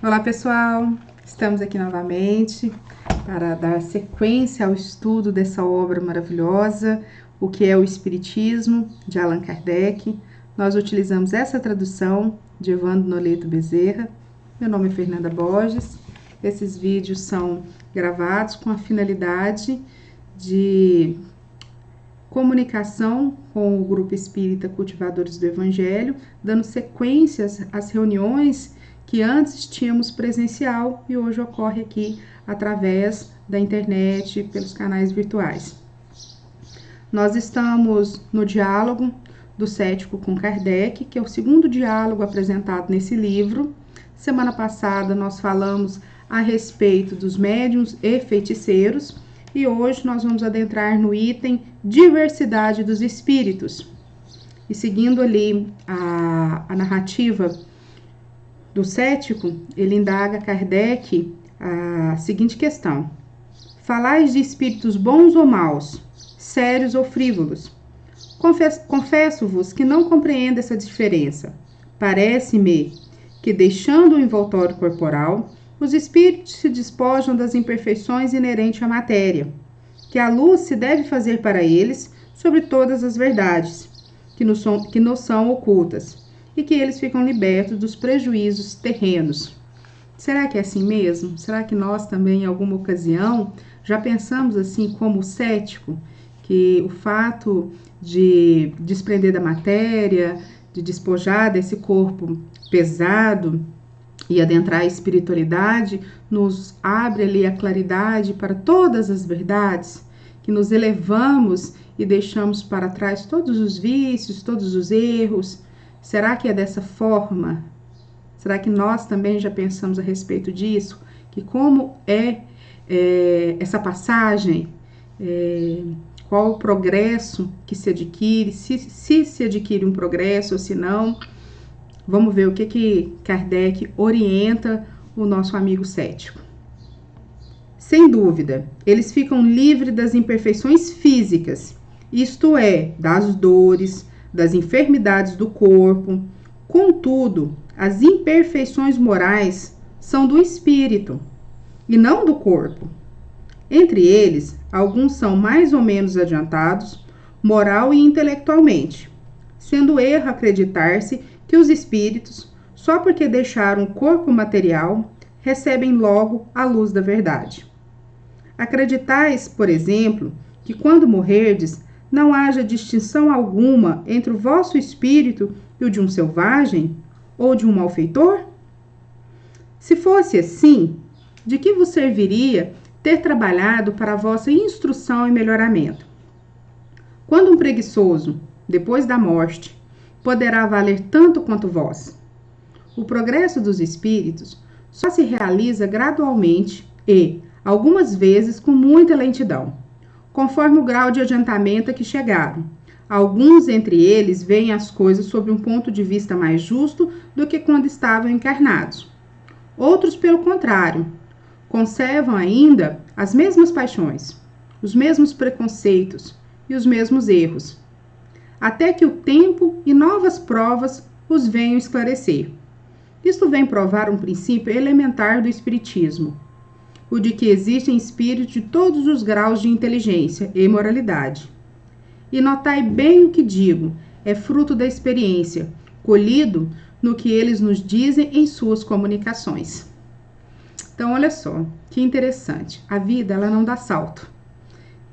Olá pessoal, estamos aqui novamente para dar sequência ao estudo dessa obra maravilhosa, O que é o Espiritismo, de Allan Kardec. Nós utilizamos essa tradução de Evandro Noleto Bezerra. Meu nome é Fernanda Borges. Esses vídeos são gravados com a finalidade de comunicação com o Grupo Espírita Cultivadores do Evangelho, dando sequências às reuniões que antes tínhamos presencial e hoje ocorre aqui através da internet, pelos canais virtuais. Nós estamos no diálogo do cético com Kardec, que é o segundo diálogo apresentado nesse livro. Semana passada nós falamos a respeito dos médiuns e feiticeiros e hoje nós vamos adentrar no item diversidade dos espíritos. E seguindo ali a narrativa do cético, ele indaga Kardec a seguinte questão: falais de espíritos bons ou maus, sérios ou frívolos? Confesso-vos que não compreendo essa diferença. Parece-me que, deixando o envoltório corporal, os espíritos se despojam das imperfeições inerentes à matéria, que a luz se deve fazer para eles sobre todas as verdades que nos são ocultas, e que eles ficam libertos dos prejuízos terrenos. Será que é assim mesmo? Será que nós também, em alguma ocasião, já pensamos assim como o cético, que o fato de desprender da matéria, de despojar desse corpo pesado e adentrar a espiritualidade, nos abre ali a claridade para todas as verdades, que nos elevamos e deixamos para trás todos os vícios, todos os erros? Será que é dessa forma? Será que nós também já pensamos a respeito disso? Que como é essa passagem? Qual o progresso que se adquire? Se adquire um progresso ou se não? Vamos ver o que Kardec orienta o nosso amigo cético. Sem dúvida, eles ficam livres das imperfeições físicas, isto é, das dores, das enfermidades do corpo. Contudo, as imperfeições morais são do espírito e não do corpo. Entre eles, alguns são mais ou menos adiantados, moral e intelectualmente, sendo erro acreditar-se que os espíritos, só porque deixaram o corpo material, recebem logo a luz da verdade. Acreditais, por exemplo, que quando morrerdes, não haja distinção alguma entre o vosso espírito e o de um selvagem ou de um malfeitor? Se fosse assim, de que vos serviria ter trabalhado para a vossa instrução e melhoramento? Quando um preguiçoso, depois da morte, poderá valer tanto quanto vós? O progresso dos espíritos só se realiza gradualmente e, algumas vezes, com muita lentidão, conforme o grau de adiantamento a que chegaram. Alguns entre eles veem as coisas sob um ponto de vista mais justo do que quando estavam encarnados. Outros, pelo contrário, conservam ainda as mesmas paixões, os mesmos preconceitos e os mesmos erros, até que o tempo e novas provas os venham esclarecer. Isto vem provar um princípio elementar do espiritismo, o de que existem espíritos de todos os graus de inteligência e moralidade. E notai bem o que digo, é fruto da experiência, colhido no que eles nos dizem em suas comunicações. Então, olha só, que interessante. A vida, ela não dá salto.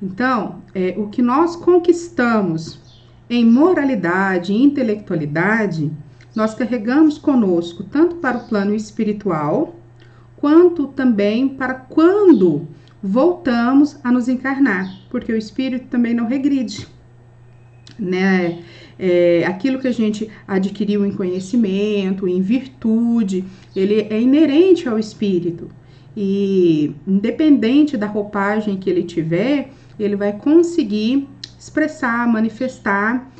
Então, o que nós conquistamos em moralidade e intelectualidade, nós carregamos conosco tanto para o plano espiritual, quanto também para quando voltamos a nos encarnar, porque o espírito também não regride, né? Aquilo que a gente adquiriu em conhecimento, em virtude, ele é inerente ao espírito e independente da roupagem que ele tiver, ele vai conseguir expressar, manifestar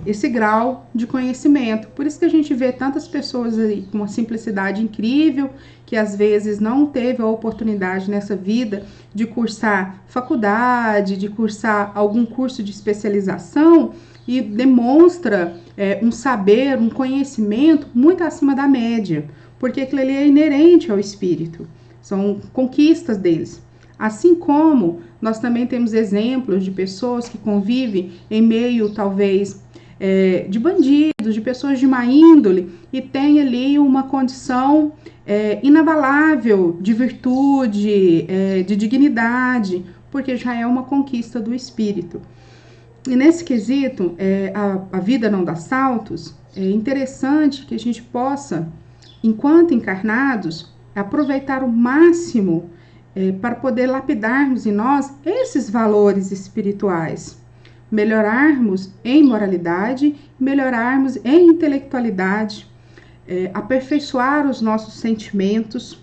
esse grau de conhecimento. Por isso que a gente vê tantas pessoas aí com uma simplicidade incrível, que às vezes não teve a oportunidade nessa vida de cursar faculdade, de cursar algum curso de especialização, e demonstra um saber, um conhecimento muito acima da média, porque aquilo ali é inerente ao espírito, são conquistas deles. Assim como nós também temos exemplos de pessoas que convivem em meio, talvez, de bandidos, de pessoas de má índole, e tem ali uma condição inabalável de virtude, de dignidade, porque já é uma conquista do espírito. E nesse quesito, a vida não dá saltos, é interessante que a gente possa, enquanto encarnados, aproveitar o máximo para poder lapidarmos em nós esses valores espirituais, melhorarmos em moralidade, melhorarmos em intelectualidade, aperfeiçoar os nossos sentimentos,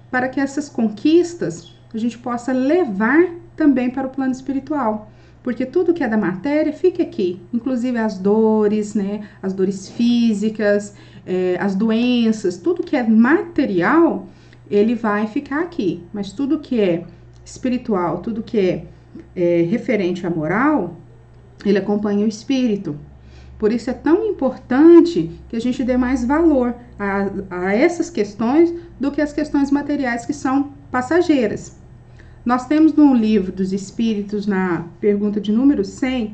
para que essas conquistas a gente possa levar também para o plano espiritual. Porque tudo que é da matéria fica aqui, inclusive as dores, né? As dores físicas, as doenças, tudo que é material, ele vai ficar aqui. Mas tudo que é espiritual, tudo que é referente à moral, ele acompanha o espírito. Por isso é tão importante que a gente dê mais valor a essas questões do que as questões materiais que são passageiras. Nós temos no livro dos Espíritos, na pergunta de número 100,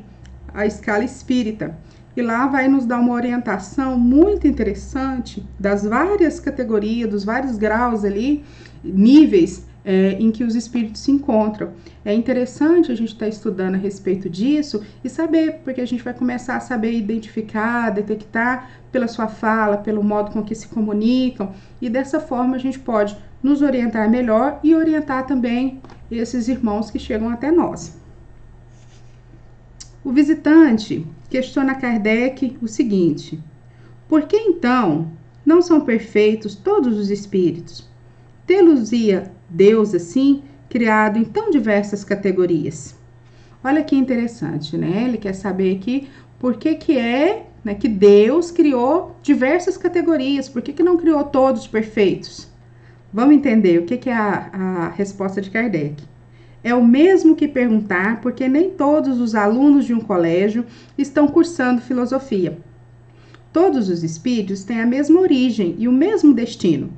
a escala espírita. E lá vai nos dar uma orientação muito interessante das várias categorias, dos vários graus ali, níveis em que os espíritos se encontram. É interessante a gente estar estudando a respeito disso e saber, porque a gente vai começar a saber identificar, detectar pela sua fala, pelo modo com que se comunicam, e dessa forma a gente pode nos orientar melhor e orientar também esses irmãos que chegam até nós. O visitante questiona Kardec o seguinte: por que então não são perfeitos todos os espíritos? Tê-los-ia Deus assim, criado em tão diversas categorias? Olha que interessante, né? Ele quer saber aqui por que que Deus criou diversas categorias, por que não criou todos perfeitos? Vamos entender o que é a resposta de Kardec. É o mesmo que perguntar por que nem todos os alunos de um colégio estão cursando filosofia. Todos os espíritos têm a mesma origem e o mesmo destino.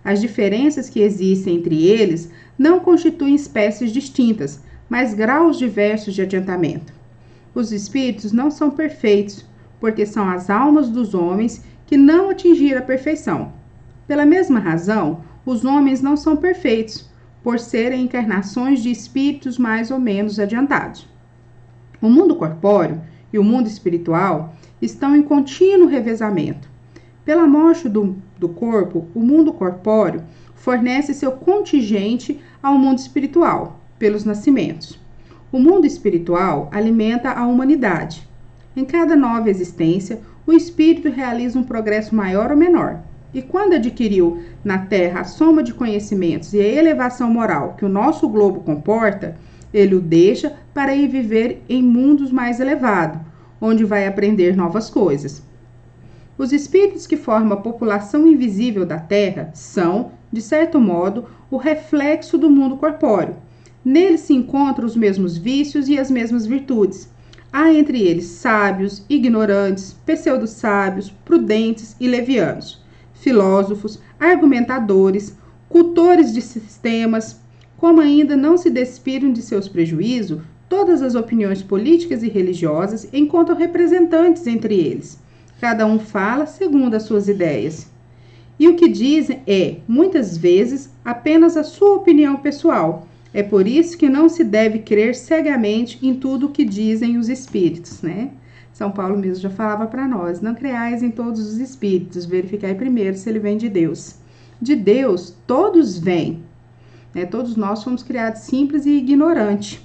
As diferenças que existem entre eles não constituem espécies distintas, mas graus diversos de adiantamento. Os espíritos não são perfeitos, porque são as almas dos homens que não atingiram a perfeição. Pela mesma razão, os homens não são perfeitos, por serem encarnações de espíritos mais ou menos adiantados. O mundo corpóreo e o mundo espiritual estão em contínuo revezamento. Pela morte do corpo, o mundo corpóreo fornece seu contingente ao mundo espiritual, pelos nascimentos. O mundo espiritual alimenta a humanidade. Em cada nova existência, o espírito realiza um progresso maior ou menor. E quando adquiriu na Terra a soma de conhecimentos e a elevação moral que o nosso globo comporta, ele o deixa para ir viver em mundos mais elevados, onde vai aprender novas coisas. Os espíritos que formam a população invisível da Terra são, de certo modo, o reflexo do mundo corpóreo. Neles se encontram os mesmos vícios e as mesmas virtudes. Há entre eles sábios, ignorantes, pseudo-sábios, prudentes e levianos, filósofos, argumentadores, cultores de sistemas. Como ainda não se despiram de seus prejuízos, todas as opiniões políticas e religiosas encontram representantes entre eles. Cada um fala segundo as suas ideias. E o que dizem é, muitas vezes, apenas a sua opinião pessoal. É por isso que não se deve crer cegamente em tudo o que dizem os espíritos, né? São Paulo mesmo já falava para nós: não creais em todos os espíritos, verificai primeiro se ele vem de Deus. De Deus, todos vêm, né? Todos nós fomos criados simples e ignorantes.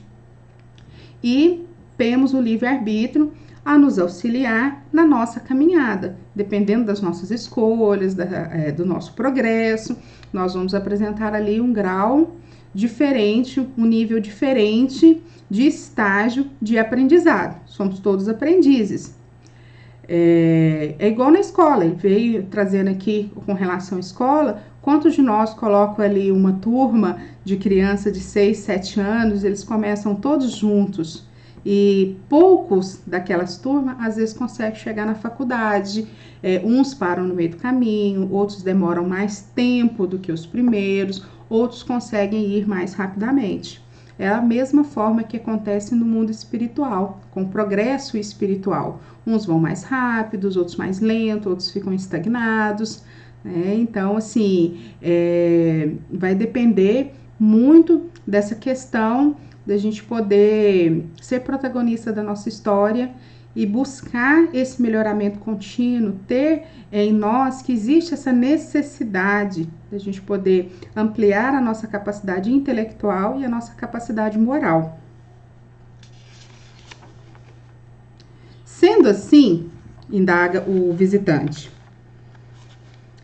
E temos o livre-arbítrio a nos auxiliar na nossa caminhada, dependendo das nossas escolhas, do nosso progresso. Nós vamos apresentar ali um grau diferente, um nível diferente de estágio de aprendizado. Somos todos aprendizes. É igual na escola, ele veio trazendo aqui com relação à escola, quantos de nós colocam ali uma turma de criança de 6, 7 anos, eles começam todos juntos. e poucos daquelas turmas às vezes conseguem chegar na faculdade. Uns param no meio do caminho, outros demoram mais tempo do que os primeiros, outros conseguem ir mais rapidamente. É a mesma forma que acontece no mundo espiritual, com o progresso espiritual. Uns vão mais rápidos, outros mais lentos, outros ficam estagnados, né? Então, assim, vai depender muito dessa questão da gente poder ser protagonista da nossa história e buscar esse melhoramento contínuo, ter em nós que existe essa necessidade da gente poder ampliar a nossa capacidade intelectual e a nossa capacidade moral. Sendo assim, indaga o visitante,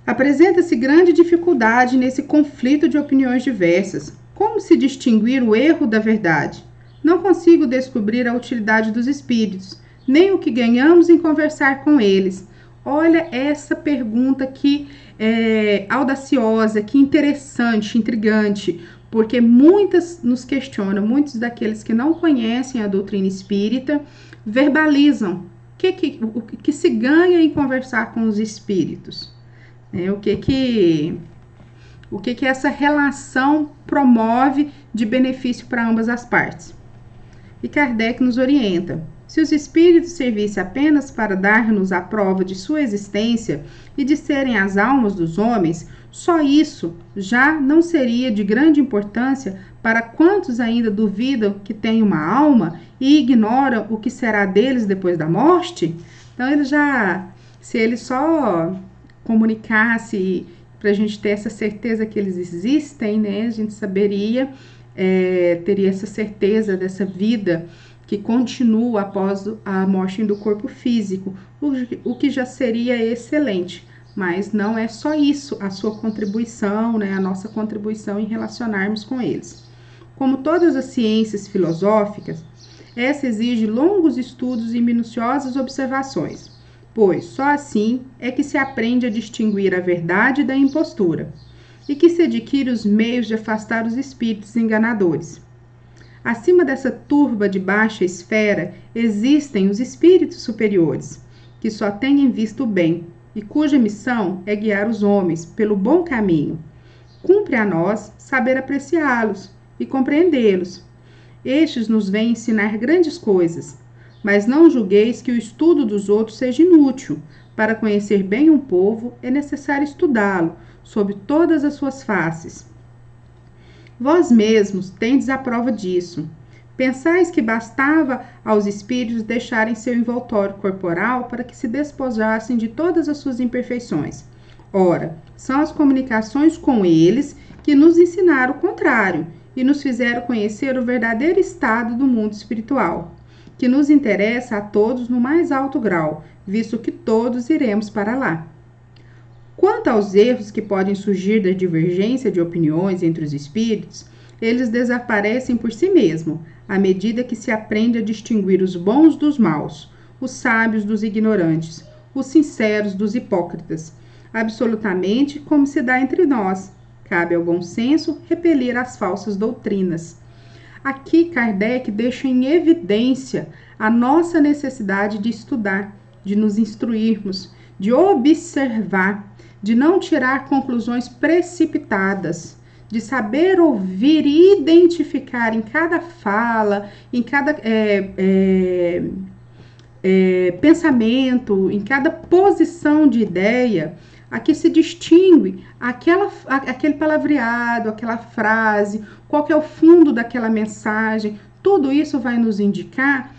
apresenta-se grande dificuldade nesse conflito de opiniões diversas. Como se distinguir o erro da verdade? Não consigo descobrir a utilidade dos espíritos, nem o que ganhamos em conversar com eles. Olha essa pergunta que audaciosa, que interessante, intrigante, porque muitas nos questionam, muitos daqueles que não conhecem a doutrina espírita verbalizam o que se ganha em conversar com os espíritos. O que essa relação promove de benefício para ambas as partes. E Kardec nos orienta: se os espíritos servissem apenas para dar-nos a prova de sua existência e de serem as almas dos homens, só isso já não seria de grande importância para quantos ainda duvidam que têm uma alma e ignoram o que será deles depois da morte? Então, se ele só comunicasse para a gente ter essa certeza que eles existem, né? A gente saberia, teria essa certeza dessa vida que continua após a morte do corpo físico, o que já seria excelente. Mas não é só isso a sua contribuição, né? A nossa contribuição em relacionarmos com eles. Como todas as ciências filosóficas, essa exige longos estudos e minuciosas observações, pois só assim é que se aprende a distinguir a verdade da impostura e que se adquire os meios de afastar os espíritos enganadores. Acima dessa turba de baixa esfera existem os espíritos superiores, que só têm em vista o bem e cuja missão é guiar os homens pelo bom caminho. Cumpre a nós saber apreciá-los e compreendê-los. Estes nos vêm ensinar grandes coisas, mas não julgueis que o estudo dos outros seja inútil. Para conhecer bem um povo, é necessário estudá-lo, sob todas as suas faces. Vós mesmos tendes a prova disso. Pensais que bastava aos espíritos deixarem seu envoltório corporal para que se despojassem de todas as suas imperfeições. Ora, são as comunicações com eles que nos ensinaram o contrário e nos fizeram conhecer o verdadeiro estado do mundo espiritual, que nos interessa a todos no mais alto grau, visto que todos iremos para lá. Quanto aos erros que podem surgir da divergência de opiniões entre os espíritos, eles desaparecem por si mesmos, à medida que se aprende a distinguir os bons dos maus, os sábios dos ignorantes, os sinceros dos hipócritas, absolutamente como se dá entre nós. Cabe ao bom senso repelir as falsas doutrinas. Aqui Kardec deixa em evidência a nossa necessidade de estudar, de nos instruirmos, de observar, de não tirar conclusões precipitadas, de saber ouvir e identificar em cada fala, em cada pensamento, em cada posição de ideia, a que se distingue aquele palavreado, aquela frase, qual que é o fundo daquela mensagem. Tudo isso vai nos indicar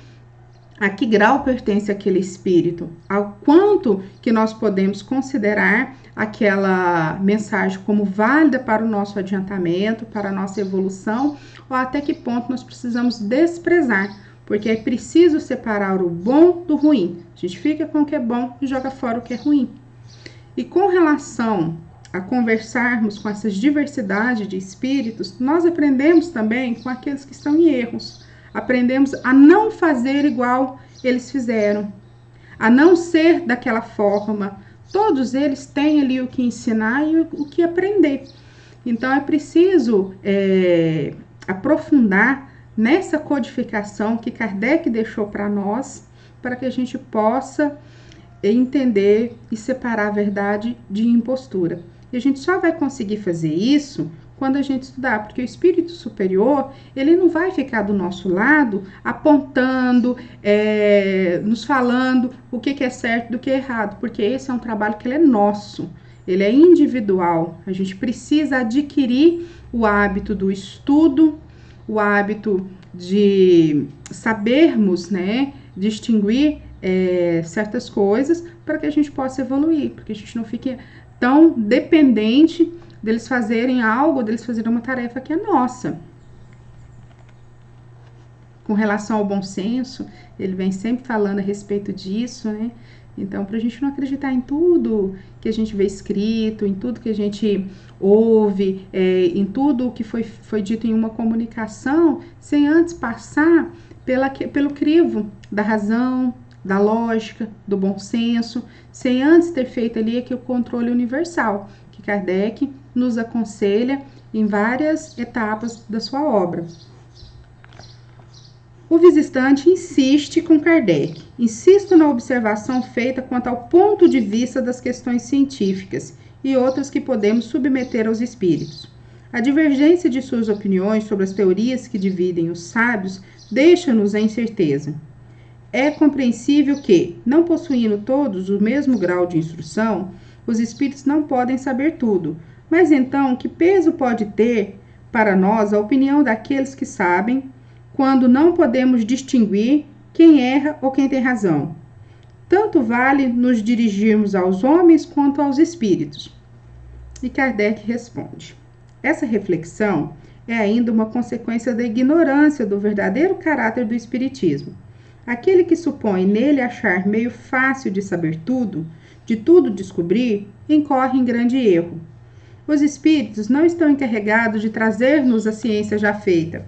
a que grau pertence aquele espírito, ao quanto que nós podemos considerar aquela mensagem como válida para o nosso adiantamento, para a nossa evolução, ou até que ponto nós precisamos desprezar, porque é preciso separar o bom do ruim. A gente fica com o que é bom e joga fora o que é ruim. E com relação a conversarmos com essas diversidades de espíritos, nós aprendemos também com aqueles que estão em erros. Aprendemos a não fazer igual eles fizeram, a não ser daquela forma. Todos eles têm ali o que ensinar e o que aprender. Então, é preciso aprofundar nessa codificação que Kardec deixou para nós, para que a gente possa entender e separar a verdade de impostura. E a gente só vai conseguir fazer isso quando a gente estudar, porque o espírito superior, ele não vai ficar do nosso lado apontando, nos falando o que é certo e do que é errado, porque esse é um trabalho que ele é nosso, ele é individual. A gente precisa adquirir o hábito do estudo, o hábito de sabermos, né, distinguir certas coisas, para que a gente possa evoluir, porque a gente não fique tão dependente deles fazerem algo, deles fazerem uma tarefa que é nossa. Com relação ao bom senso, ele vem sempre falando a respeito disso, né? Então, para a gente não acreditar em tudo que a gente vê escrito, em tudo que a gente ouve, em tudo que foi dito em uma comunicação, sem antes passar pelo crivo da razão, da lógica, do bom senso, sem antes ter feito ali aqui o controle universal, que Kardec nos aconselha em várias etapas da sua obra. O visitante insiste com Kardec. Insisto na observação feita quanto ao ponto de vista das questões científicas e outras que podemos submeter aos espíritos. A divergência de suas opiniões sobre as teorias que dividem os sábios deixa-nos em incerteza. É compreensível que, não possuindo todos o mesmo grau de instrução, os espíritos não podem saber tudo. Mas então, que peso pode ter para nós a opinião daqueles que sabem, quando não podemos distinguir quem erra ou quem tem razão? Tanto vale nos dirigirmos aos homens quanto aos espíritos. E Kardec responde: essa reflexão é ainda uma consequência da ignorância do verdadeiro caráter do espiritismo. Aquele que supõe nele achar meio fácil de saber tudo, de tudo descobrir, incorre em grande erro. Os espíritos não estão encarregados de trazer-nos a ciência já feita.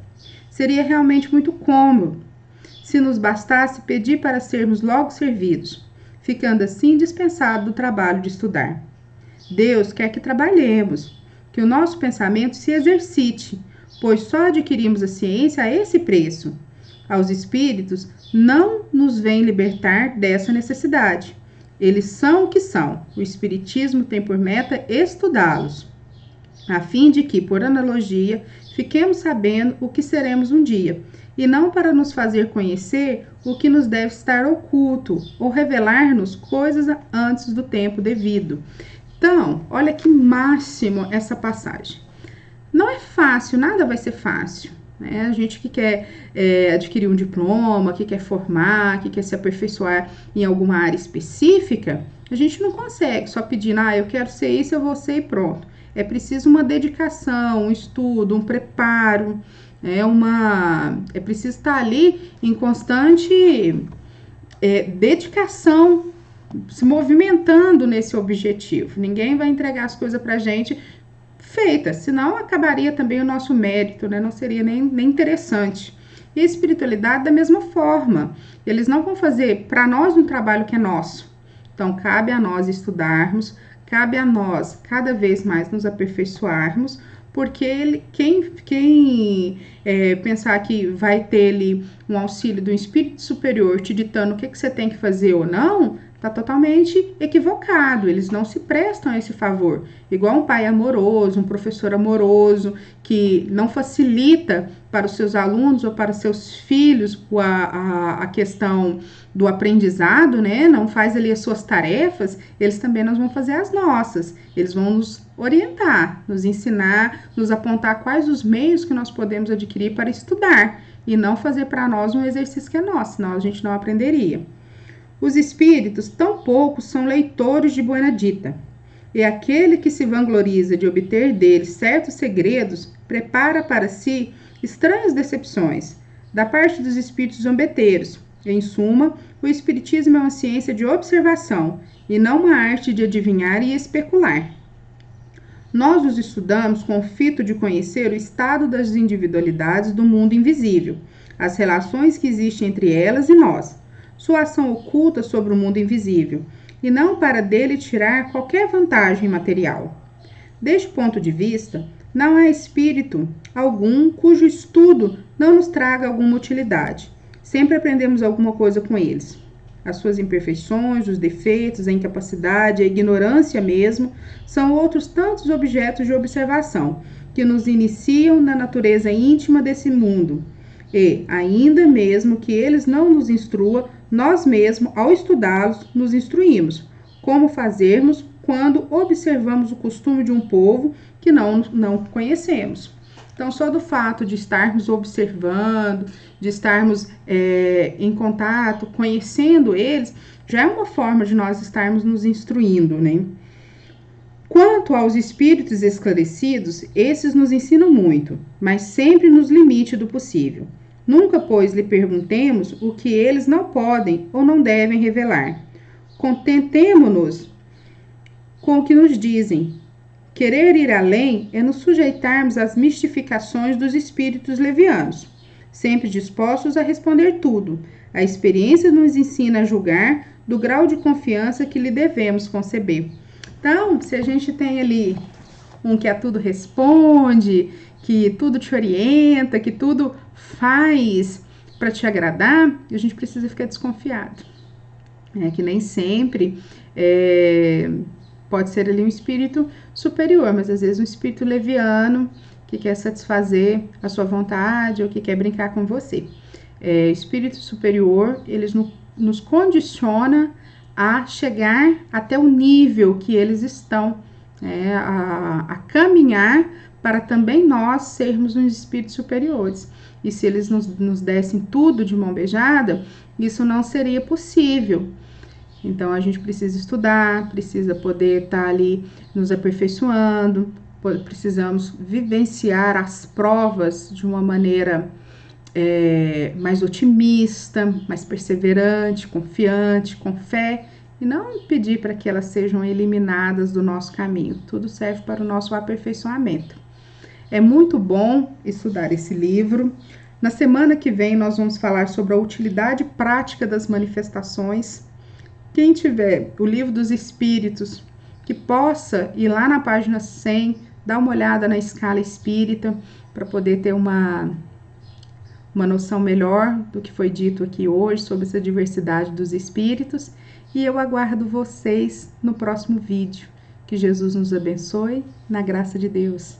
Seria realmente muito cômodo se nos bastasse pedir para sermos logo servidos, ficando assim dispensado do trabalho de estudar. Deus quer que trabalhemos, que o nosso pensamento se exercite, pois só adquirimos a ciência a esse preço. Aos espíritos não nos vem libertar dessa necessidade. Eles são o que são. O espiritismo tem por meta estudá-los, a fim de que, por analogia, fiquemos sabendo o que seremos um dia, e não para nos fazer conhecer o que nos deve estar oculto, ou revelar-nos coisas antes do tempo devido. Então, olha que máximo essa passagem. Não é fácil, nada vai ser fácil. A gente que quer adquirir um diploma, que quer formar, que quer se aperfeiçoar em alguma área específica, a gente não consegue só pedindo, eu quero ser isso, eu vou ser e pronto. É preciso uma dedicação, um estudo, um preparo, é preciso estar ali em constante dedicação, se movimentando nesse objetivo. Ninguém vai entregar as coisas pra gente feitas, senão acabaria também o nosso mérito, né? Não seria nem interessante. E a espiritualidade da mesma forma. Eles não vão fazer para nós um trabalho que é nosso. Então, cabe a nós estudarmos, cabe a nós cada vez mais nos aperfeiçoarmos, porque quem pensar que vai ter ali um auxílio do espírito superior te ditando o que você tem que fazer ou não, está totalmente equivocado. Eles não se prestam a esse favor. Igual um pai amoroso, um professor amoroso, que não facilita para os seus alunos ou para os seus filhos a questão do aprendizado, né? Não faz ali as suas tarefas, eles também não vão fazer as nossas. Eles vão nos orientar, nos ensinar, nos apontar quais os meios que nós podemos adquirir para estudar e não fazer para nós um exercício que é nosso, senão a gente não aprenderia. Os espíritos tampouco são leitores de buena dita, e aquele que se vangloriza de obter deles certos segredos prepara para si estranhas decepções da parte dos espíritos zombeteiros. Em suma, o espiritismo é uma ciência de observação e não uma arte de adivinhar e especular. Nós os estudamos com o fito de conhecer o estado das individualidades do mundo invisível, as relações que existem entre elas e nós, sua ação oculta sobre o mundo invisível, e não para dele tirar qualquer vantagem material. Deste ponto de vista, Não há espírito algum cujo estudo não nos traga alguma utilidade. Sempre aprendemos alguma coisa com eles. As suas imperfeições, os defeitos, a incapacidade, a ignorância mesmo, são outros tantos objetos de observação que nos iniciam na natureza íntima desse mundo. E, ainda mesmo que eles não nos instruam, nós mesmos, ao estudá-los, nos instruímos. Como fazermos quando observamos o costume de um povo que não conhecemos. Então, só do fato de estarmos observando, de estarmos em contato, conhecendo eles, já é uma forma de nós estarmos nos instruindo, né? Quanto aos espíritos esclarecidos, esses nos ensinam muito, mas sempre nos limite do possível. Nunca, pois, lhe perguntemos o que eles não podem ou não devem revelar. Contentemo-nos com o que nos dizem. Querer ir além é nos sujeitarmos às mistificações dos espíritos levianos, sempre dispostos a responder tudo. A experiência nos ensina a julgar do grau de confiança que lhe devemos conceber. Então, se a gente tem ali um que a tudo responde, que tudo te orienta, que tudo faz para te agradar, a gente precisa ficar desconfiado. Que nem sempre pode ser ali um espírito superior, mas às vezes um espírito leviano que quer satisfazer a sua vontade ou que quer brincar com você. Espírito superior, eles nos condiciona a chegar até o nível que eles estão, a caminhar para também nós sermos uns espíritos superiores. E se eles nos dessem tudo de mão beijada, isso não seria possível. Então, a gente precisa estudar, precisa poder estar ali nos aperfeiçoando, precisamos vivenciar as provas de uma maneira mais otimista, mais perseverante, confiante, com fé, e não pedir para que elas sejam eliminadas do nosso caminho. Tudo serve para o nosso aperfeiçoamento. É muito bom estudar esse livro. Na semana que vem, nós vamos falar sobre a utilidade prática das manifestações. Quem tiver o Livro dos Espíritos, que possa ir lá na página 100, dar uma olhada na escala espírita, para poder ter uma noção melhor do que foi dito aqui hoje, sobre essa diversidade dos espíritos. E eu aguardo vocês no próximo vídeo. Que Jesus nos abençoe, na graça de Deus.